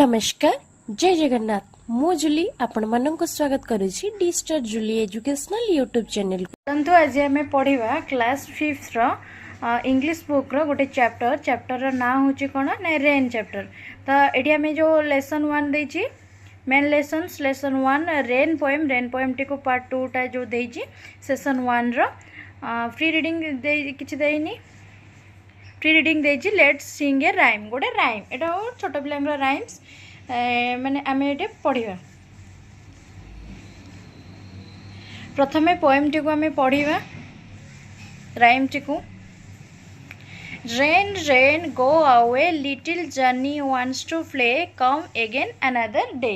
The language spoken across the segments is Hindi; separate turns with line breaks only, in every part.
नमस्कार जय जगन्नाथ मु जुली आपण मानक स्वागत करुछि डिस्टर जुली एजुकेशनल यूट्यूब चैनल परंतु आज आम पढ़ा क्लास 5th रो इंग्लिश बुक रो गोटे चैप्टर रो ना होची कोन ना रेन चैप्टर। तो एठी आम जो लेसन 1 देछि मेन लेसन 1 रेन पोएम टी को पार्ट 2 टा जो देछि सेशन 1 रो फ्री रीडिंग दे किछि देइनी फ्री रीडिंग देछि लेट्स सिंग ए राइम गोटे राइम एटा छोट पिलांगर राइम्स माने आमे एटे पढ़िबा। प्रथमे पोएम टी को आमे पढ़िबा राइम टी को rain rain go away little Johnny wants to play come again another day.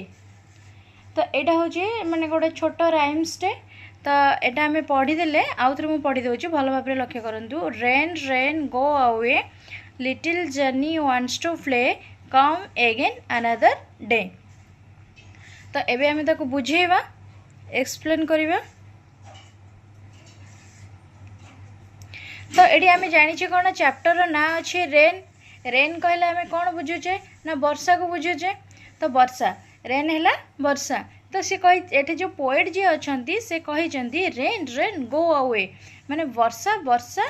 तो एटा होची माने गोटे छोट राइम्स टे। तो एटा आमे पढ़ीदेले आउ थरे मु पढ़ी दउची भलो भाबरे लक्ष्य करंतु rain rain go away little Johnny wants to play come again another day. तो एबे आमे ताको बुझेबा एक्सप्लेन करिबा। तो एडी आमे जानि छी कोन चैप्टर रो ना अछि रेन। रेन कहले आमे कोन बुझुचे ना वर्षा को बुझुचे। तो वर्षा रेन हैला वर्षा। तो से कही एठे जो पोएट जी अछंती से कही चंती रेन रेन गो अवे माने वर्षा वर्षा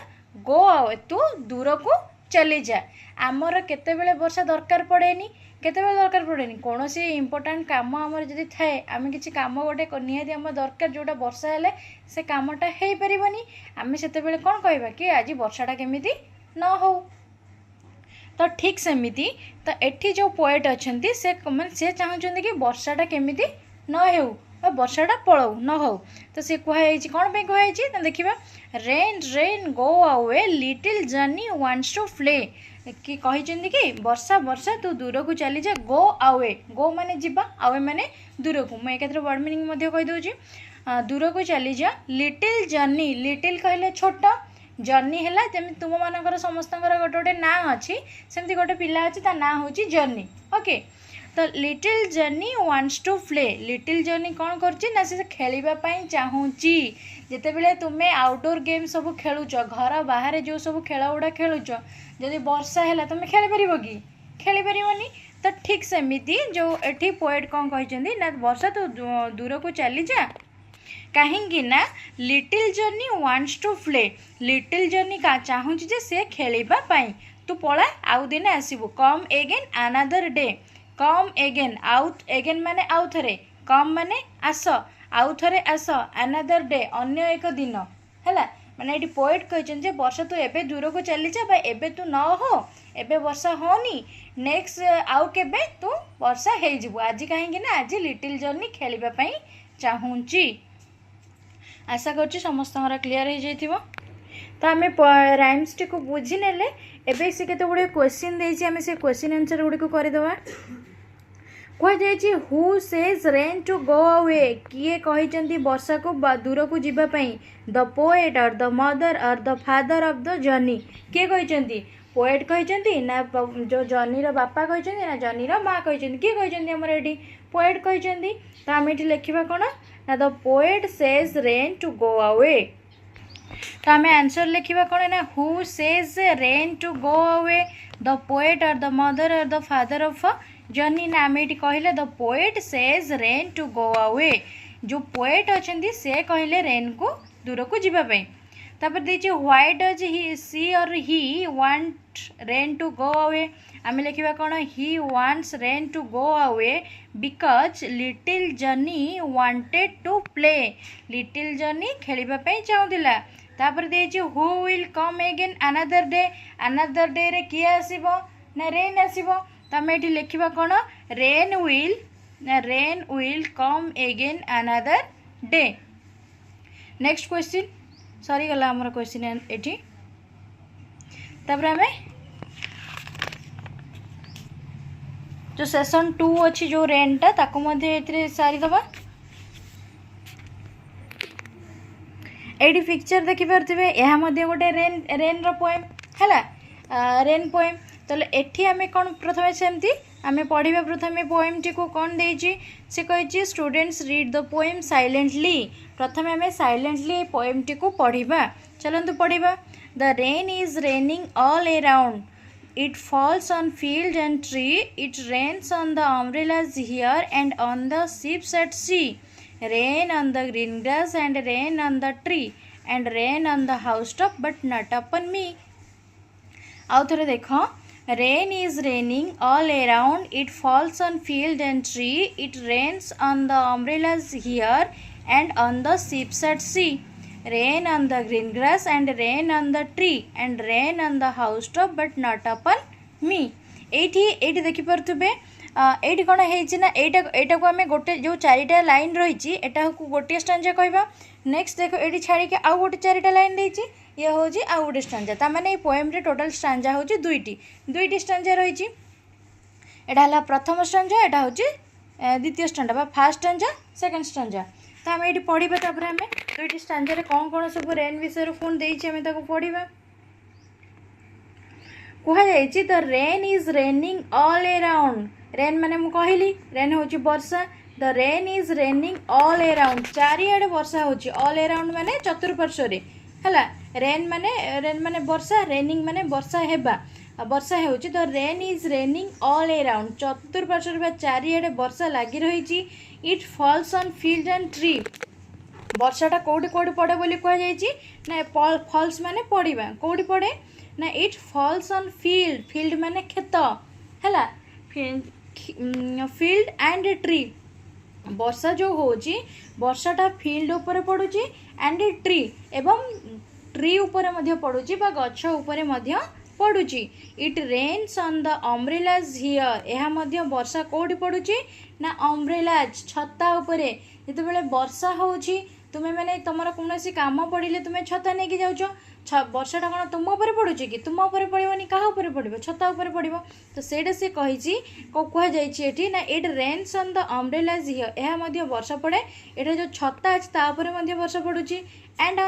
गो अवे तू दूर को चली जा। आमर केते बेले वर्षा दरकार पड़ेनी केते बेले दरकार पड़ेनी कोनोसी इंपोर्टेंट काम आमर जदी थाए आमे किछि काम गोटे निहाती आम दरकार जोटा वर्षा हेले से कामटा हेई परिबनी आमे सेते बेले कोन कहबा कि आज वर्षाटा केमिति न हो। तो ठीक सेमिति तो एठी जो पोएट अछंती से माने से चाहुचंती कि वर्षाटा केमिति न हो वर्षाटा पड़ो न हो। तो से कहुई कौन पे कहुई तो देखा rain rain go away little Johnny wants to play कि कही कि वर्षा वर्षा तू दूर को चली जा गो अवे गो माने जिबा अवे माने दूर को मुझे एक वर्ड मीनिंग कहीदे दूर को चली जा। लिटिल जर्नी लिटिल कहले छोट जर्नी है जमी तुम मानकर समस्त गोटे गोटे ना अच्छी सेमती गोटे पिला अच्छी ता ना हूँ जर्नी ओके। तो little Johnny wants to play little Johnny कौन कर से खेलवाई चाहूँगी जिते बड़े तुम्हें आउटडोर गेम सब खेलुच घर बाहर जो सब खेल गुड़ा खेलुच जदि वर्षा है तुम खेल पार कि खेल पारनी। तो ठीक सेमिति जो एठी पोएट कौन कहते ना वर्षा तो दूर को चली जा कहीं ना little Johnny wants to play little Johnny का चाहूँगी जे से खेलवाई तू पला आउ दिन आसबू come again another day come again out again माने आउ थरे कम माने आस आउ थरे आस अनदर डे अन्य एक दिन हैला माने एटी पोएट कहछन जे वर्षा तू एबे दूर को चली जा भाई एबे तू न हो एबे वर्षा होनी नेक्स्ट आउ केबे तू वर्षा हे जिवु आज काहेकि ना आज लिटिल जर्नी खेलिबा पई चाहूँची। आशा करछि समस्त क्लियर हो जाइथिबो। तो आम राइम्स टी को बुझी नेले एबे से केते गुडे क्वेश्चन देछि आमे से क्वेश्चन आंसर गुडी को करि दवा। कही who says rain to go away किए कही वर्षा को दूर को जीवा पई the poet or the mother or the father of the Johnny किए कही पोएट कही ना जो जर्नी रो बापा कही ना जर्नी रो माँ कही किए कही हमर एठी पोएट कही। तो आम एठी लिखिबा कोन ना the poet says rain to go away. तो आम आंसर लिखा कौन ना who says rain to go away the poet or the mother or the father of Johnny ना आम ये कहले the poet says rain to go away जो पोएट अच्छे से कहले रेन को दूर को जीवाई। तापर देखिए व्हाई डज ही सी और he want rain to go away आम लिखा कौन he wants rain to go away because little Johnny wanted to play little Johnny खेलवाई चाहूला। तापर देछि who will come again another day रे किए आसीबो ना रेन आसीबो। तो आम ये लिखा कौन rain will come again another day. Next question सरी गला हमर क्वेश्चन एठी। तापर आम जो सेशन 2 अच्छी जो रेन टा ताको मध्ये एथरे सारी दबा। एडी पिक्चर देखि परथिबे एहा मध्ये गोटे रेन रो पोएम हैला रेन पोएम। तो एठी आमे कोन प्रथमे सेमती आमे पढ़िबा प्रथमे पोएम टी को कोन देछि से कहिछि students read the poem silently प्रथमे आमे साइलेंटली पोएम टी को पढ़िबा। चलंतु पढ़िबा the rain is raining all around it falls on field and tree. It rains on the umbrellas here and on the ships at sea. Rain on the green grass and rain on the tree and rain on the housetop but not upon me. आउ थे देख rain is raining all around it falls on field and tree it rains on the umbrellas here and on the ships at sea rain on the green grass and rain on the tree and rain on the house top but not upon me एठी देखिपे ये कौन है एटा को आम गोटे जो चारिटा लाइन रही एटा को गोटे स्टांजा कहवा नेक्स्ट देख ये छाड़ी आउ गोटे चारिटा लाइन देती ये हूँ आउ गोटे स्टांजा ताने पोएम रे टोटल स्टांजा हूँ दुईटी स्टांजा रही है प्रथम स्टांजा एटा हूँ द्वितीय stanza fast stanza second stanza तो आम ये पढ़ा तापर आम दुईटी स्टांजा कौन कौन सब रेन विषय फोन देमें पढ़ा कहुई the rain is raining all around rain माने मु कहली रेन हूँ वर्षा the rain is raining all around चारिआडे वर्षा हूँ ऑल अराउंड माने चतुर्पार्श्व है रेन माने वर्षा रेनिंग माने वर्षा हेबा वर्षा हो the rain is raining all around चतुर्पार्श्व चारिआडे वर्षा लगी रही it falls on field and tree वर्षाटा कौटी कौटी पड़े बोली कहुई ना फॉल्स माने पड़ा कौटी पड़े ना it falls on field field माने खेत है फील्ड एंड ट्री वर्षा जो होची वर्षाटा फील्ड ऊपर पड़ुची एंड ट्री एवं ट्री ऊपर मध्य पड़ुची बा गछ ऊपर मध्य पड़ुची it rains on the umbrellas here यह मध्य वर्षा कोठी पड़ुची ना अम्ब्रेलाज छता ऊपर जिते वर्षा होची तुम्हें मैंने तुम कौन कम पड़े तुम्हें छता नहीं कि जाऊँ वर्षाटा कौन तुम उपर पड़ुची कि तुम उपर पड़ोनी क्या पड़ो छता उपर पड़ो तो सेटा सी कही कहुई ना it rains on the umbrellas here यह वर्षा पड़े ये जो छता अच्छे तापर वर्षा पड़ुची and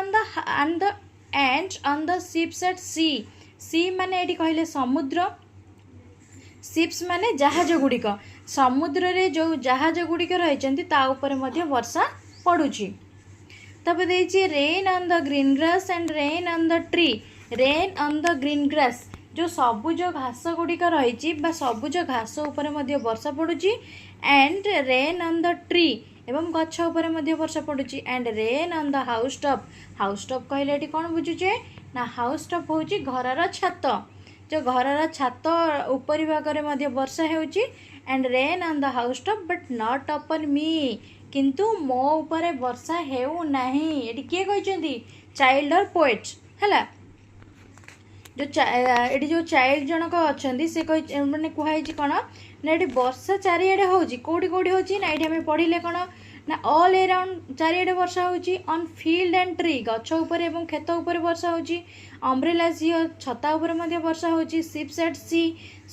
on the ships at sea sea माने ये कहले समुद्र शिप्स माने जहाज गुड़िक समुद्र रे जो जहाज गुड़िक रही वर्षा पड़ुची तब देखिए rain on the green grass and rain on the tree rain on the green grass जो सबुज घास गुड़िक रही सबुज घास उपर वर्षा पड़ुची and rain on the tree एवं गछ उपर वर्षा पड़ुची and rain on the house top कहले ये कौन बुझुचे ना हाउस टॉप हूँ घर छात जो घर छात ऊपरी भाग में वर्षा होची and rain on the house top but not upon me किंतु मो ऊपर वर्षा हेउ नहीं ये किए कहते चाइल्ड और पोएट है जो जो चाइल्ड जनक अच्छा से मैंने कहुई कौन ना ये वर्षा चारिआडे होची कौटी कौटी होची ना ये आम पढ़ले कौन ना ऑल अराउंड चारिआडे वर्षा होची ऑन फील्ड एंड ट्री गछ उपर एवं खेत उपर वर्षा होची अम्ब्रेलाज हियर छता उपर वर्षा होची शिप्स एट सी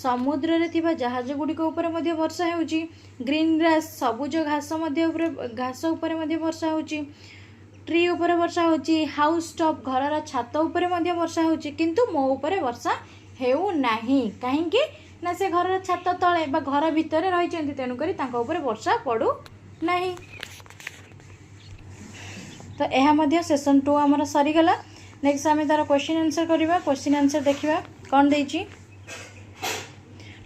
समुद्र रे थिबा जहाज गुड़िक उपर वर्षा होची ग्रीन ग्रास सबुज घास घास उपर वर्षा होची ट्री उपर वर्षा होची हाउस टॉप घर छात उपर वर्षा होची किंतु मो उपर वर्षा हेउ नाही काहेकि ना से घर छात तले बा घर भितर रही तेणुक वर्षा पड़ू नहीं तो यह सेशन 2 आमर सरीगला नेक्स्ट आम तार क्वेश्चन आंसर करवा क्वेश्चन आंसर देखा कौन देती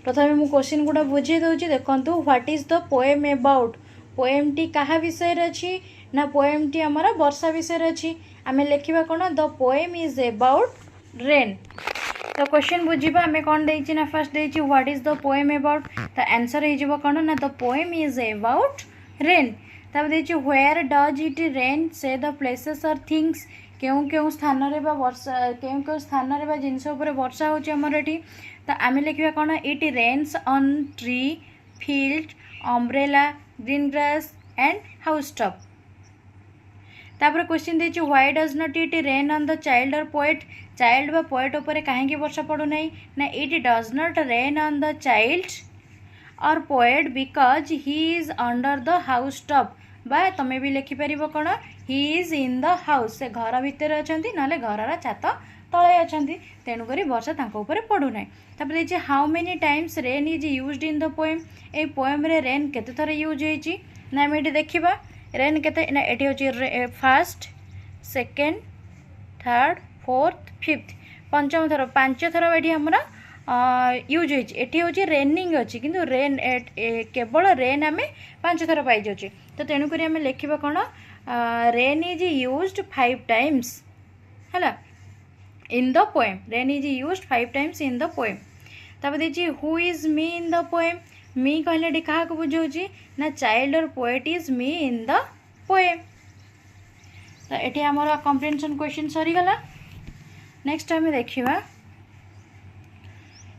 प्रथम मु क्वेश्चन गुड़ा बुझे दूसरी देखो what is the poem about poem T क्या विषय अच्छी ना पोएम टी आमर वर्षा विषय अच्छी आम लिखा कौन the poem is about rain तो क्वेश्चन बुझा आम कौन देती ना फर्स्ट देती what is the poem about तो आंसर हो कौन ना the poem is about rain तब देखिए व्वेयर डज इट रेन से द प्लेसेस और थिंग्स क्यों क्यों स्थान रे बा वर्षा क्यों क्यों स्थान रे बा जिनस उपर वर्षा होची हमर एठी तो आम लिखा कौन it rains on tree field umbrella green grass and house top तापर क्वेश्चन देछि why does not it rain on the child और पोएट चाइल्ड बा पोएट उपर काहेकि वर्षा पड़ू नहीं ना it does not rain on the child और poet because he is under the house top बा तुम्हें भी लिखिपर कौन he is in the house से घर भितर अच्छा ना घर छात तले अच्छा तेणुक वर्षा तांको पड़ूना तब देखिए how many times rain is used in the poem a poem रे रेन केते थर यूज होती ना आम ये देखा रेन केते ना ये हूँ first second third fourth fifth पंचम थर 5 थर ये आमर यूज होती एटी हूँ रेनिंग अच्छी किंतु रेन केवल रेन आम 5 थर पाई जाऊे तो तेणुक आम लिखा कौन रेन इज यूज्ड 5 टाइम्स है in the poem rain is used 5 times in the poem तापर देखिए who is me in the poem me कहले क्या बुझाऊँ ना चाइल्ड और poet is me in the poem तो ये आमर कम्प्रिहेंशन क्वेश्चन सरीगला नेक्स्ट आम देखा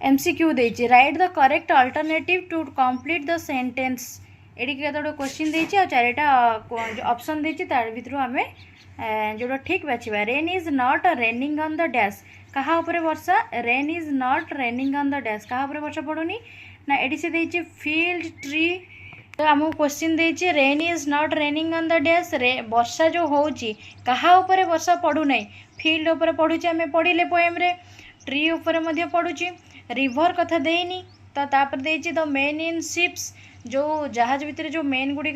एमसीक्यू देछि write the correct alternative to complete the sentence एटी केतोड़ क्वेश्चन देछि आ चारिटा ऑप्शन देछि तार भितरु आमे जोड़ा ठीक बाछिबा rain is not raining on the dash कहा ऊपर वर्षा rain is not raining on the dash कहा ऊपर वर्षा पड़ुनी ना एटी से देछि फील्ड ट्री तो आमको क्वेश्चन देछि rain is not raining on the dash वर्षा जो होउछि कहा ऊपर वर्षा पड़ू नै फील्ड ऊपर पड़ुछि आमे पढ़िले पोएम रे ट्री ऊपर मध्य पड़ुछि रिभर कथा देनी तो तापर देछि द मेन इन शिप्स जो जहाज भितर जो मेन गुड़ी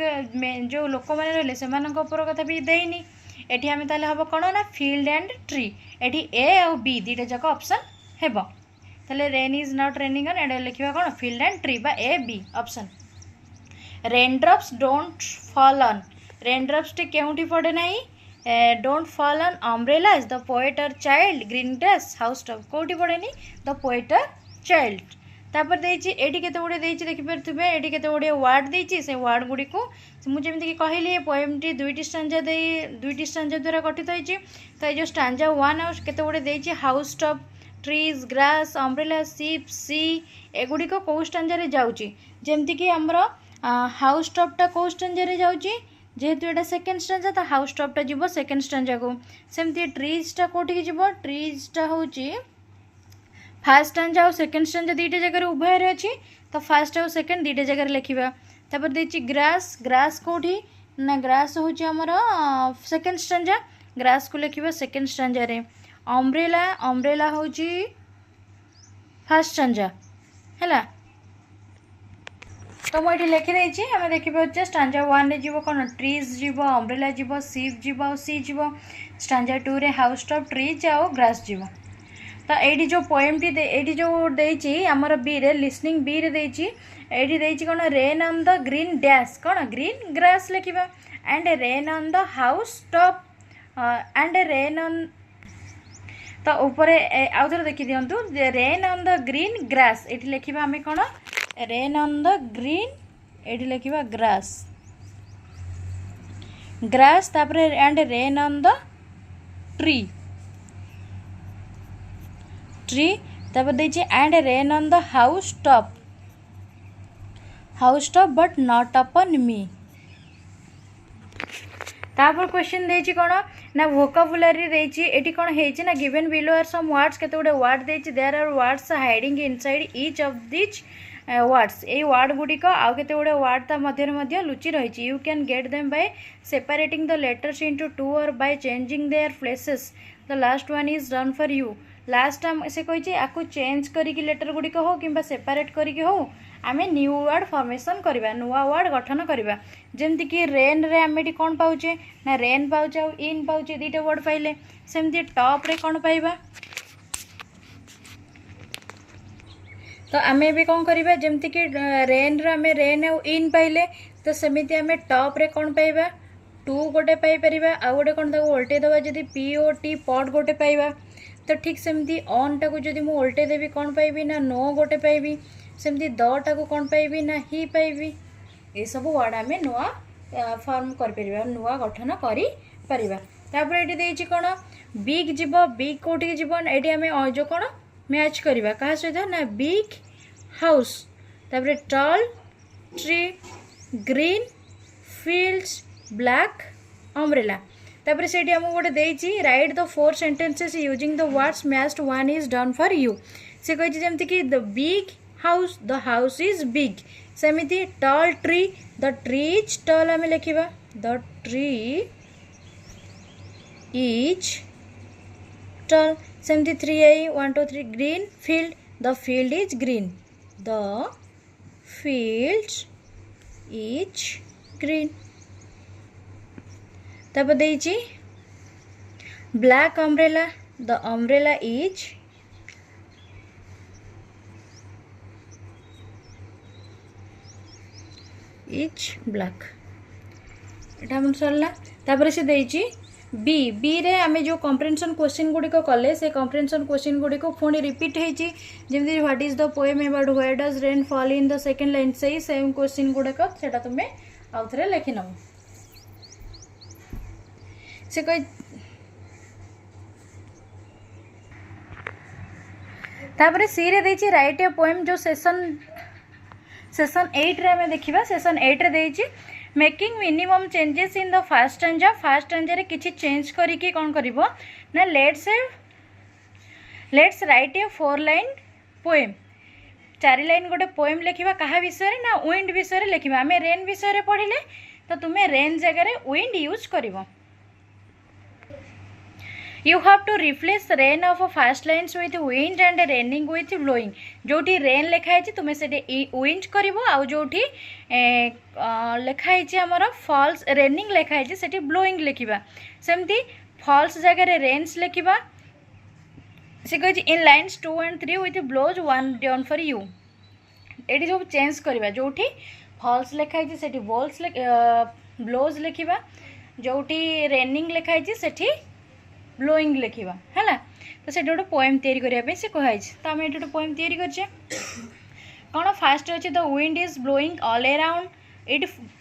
जो लोक मैंने रही से कथा भी देनी एटी आम ताले हम कौन ना फील्ड एंड ट्री एटी ए आउ बी दुईटा जाक ऑप्शन हेबो ताले rain is not raining on एडे लिखिबा कौन फील्ड एंड ट्री बा A B option rain drops don't fall on rain drops टे केउंटी पड़े नाही don't fall on umbrellas the poet और child green grass house top कोटी पड़ेनी द पोएट और चाइल्ड तापर देछि एटी केते गुडे देछि देखि परथुबे एटी केते गुडे वर्ड देछि से वर्ड गुडी को मु जेमिति कि कहली पोएम टी दुईटी स्टांजा द्वारा गठित होइछि तो जो स्टांजा 1 और केते गुडे देछि house top trees grass umbrella शिप सी एगुडी को को स्टांजा रे जाउछि जेमिति कि हमरो हाउस टॉप टा को स्टांजा रे जाउछि जेहेतु एटा सेकेंड स्टांजा तो हाउस टॉप टा जीवो सेकेंड स्टांजा को सेमती ट्रीज टा कोठी जीवो ट्रीज टा होउछि फास्ट स्टांजा और सेकेंड स्टांजा दुईटा जगह उभय अच्छी तो फास्ट और सेकेंड दुईटा जगह लिखा तापर देछि ग्रास ग्रास कोठी ना ग्रास होउछि हमर सेकेंड स्टांजा ग्रास को लिखा सेकेंड स्टांजा रे अम्ब्रेला अम्ब्रेला होउछि फास्ट स्टांजा हैला तो मुझे लिखी देछि हमें देखिए स्टांजा 1 रे जीवो कोन ट्रीज जीवो अम्ब्रेला जीवो शिप जीवो सी जीवो स्टांजा 2 रे हाउस टॉप ट्रीज और ग्रास जीवो तो ये जो पोएम टी ये जो देछि हमर बी रे लिसनिंग बी रे देछि ये देछि कोन rain on the green dash कोन ग्रीन ग्रास लिखिबा and rain on the house top and rain on तो ऊपर आउ थोड़ा देखि दियंतु rain on the green grass एटी लिखिबा हमें कोन रेन ऑन द ग्रीन एटी लिखिबा ग्रास ग्रास तापर and rain on the tree tree तापर देछि and rain on the house top but not upon me तापर क्वेश्चन देछि कोन ना वोकाबुलरी देछि एटी कोन हेछि ना given below are some words केते गुडे वर्ड देछि there are words hiding inside each of this words ए वर्ड गुडी को आउ केते गुडे वर्ड ता मध्य लुचि रहिछि you can get them by separating the letters into two or by changing their places the last one is done for you last time से कही आपको चेंज करिकी लेटर गुड़िक हो कि सेपरेट करिकी हो आम न्यू वर्ड फॉर्मेशन करवा नुआ वर्ड गठन करवा जमती कि रेन रे आम कौन पाचे ना रेन पाचे और इन पाचे दुईटा वर्ड पाइले सेमती टॉप रे कौन पाइबा तो आम भी कौन करवा जमती कि रेन रे आम रेन और इन पाइले तो सेमती आम टॉप रे कौन पाइबा टू गोटे पाइपर आउ गोटे कौन उल्टे दबा जदि पी ओ टी पट गोटे पाइबा तो ठीक सेमती ऑन टाक जदि मु उल्टे देवी कौन पाइबी ना नो गोटे पाइबी सेमती द टाक कौन पाइबी ना ही पाइबी ये सब वर्ड आम नुआ फॉर्म कर नुआ गठन कर ये देछि कौन बिग जीव बिग कौटी जीव ये आम जो कौन मैच करवा क्या सहित ना बिग हाउस तापर tall tree green fields black umbrella तापर से आमको गोटे देछि write the 4 sentences using the words matched one is done for you से कही जमती कि the big house the house is big सेमिति tall tree the tree is tall आम लिखा द ट्री इज टॉल सेमती 3 1 2 3 green field the field is green the field is green तब देछि black umbrella the umbrella is is black एटा हम सरला तापर से देइची बी बी रे आमे जो कॉम्प्रिहेंशन क्वेश्चन गुडी को कले से कॉम्प्रिहेंशन क्वेश्चन गुडी को पुणी रिपीट हेची जेमति what is the poem about where does rain fall in the second line से सेम क्वेश्चन गुडी को सेटा तुमे आउथरे लिखि नबो से कोई तापर सी रे देइची राइट ए पोएम जो सेशन 8 रे हमें देखिबा सेशन 8 रे देइची making minimum changes in the first stanza रे किछि चेंज करिके कोन करिवो ना let's write a 4 line poem 4 line गोटे पोएम लिखिबा कहा विषय रे ना विंड विषय रे लिखिबा हमें रेन विषय रे पढिले तो तुमे रेन जगह रे विंड यूज करिवो You have to replace rain of fast lines with wind and raining with blowing जोठी रेन लिखाई तुम से विंड कर जोठी लिखाई आमर फॉल्स रेनिंग लिखाई से ब्लोइंग लिखा सेमती फॉल्स जगह रेन्स लिखा से कही इन lines 2 and 3 with blows 1 down for you ये सब चेंज करवा जोठी फॉल्स लिखाई से बोल्स ब्लोज लिखा जोठी रेनिंग लिखाई से ब्लोइंग लिखा है तो से गोटे पोएम तैयारी करने से कहुई तो आम ये गोटे पोएम तैयारी करछे कौन फास्ट अच्छे the wind is blowing all around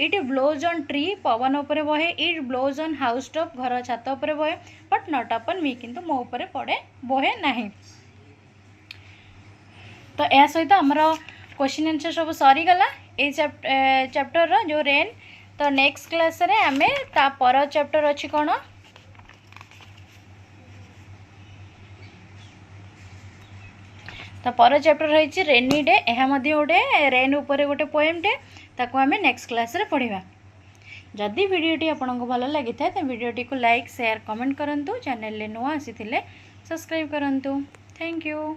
it blows on tree पवन उपर बहे it blows on house top घर छात उपर बहे बट नॉट अपन मी किंतु मो उपर पड़े बहे नहीं तो यह सहित आमर क्वेश्चन आंसर सब सरीगला ये चैप्टर जो रेन तो नेक्स्ट क्लास रे आमे ता पर चैप्टर अच्छी कौन तो पर चैप्टर रही रेनी डे यह गोटे रेन उपर गोटे पोएमटे ताको आमे नेक्स्ट क्लास रे पढ़िबा जदि वीडियोटी आपको भल लगी था तो वीडियोटी को लाइक शेयर कमेंट करंतु चैनल ले नुआ आसी सब्सक्राइब करंतु थैंक यू।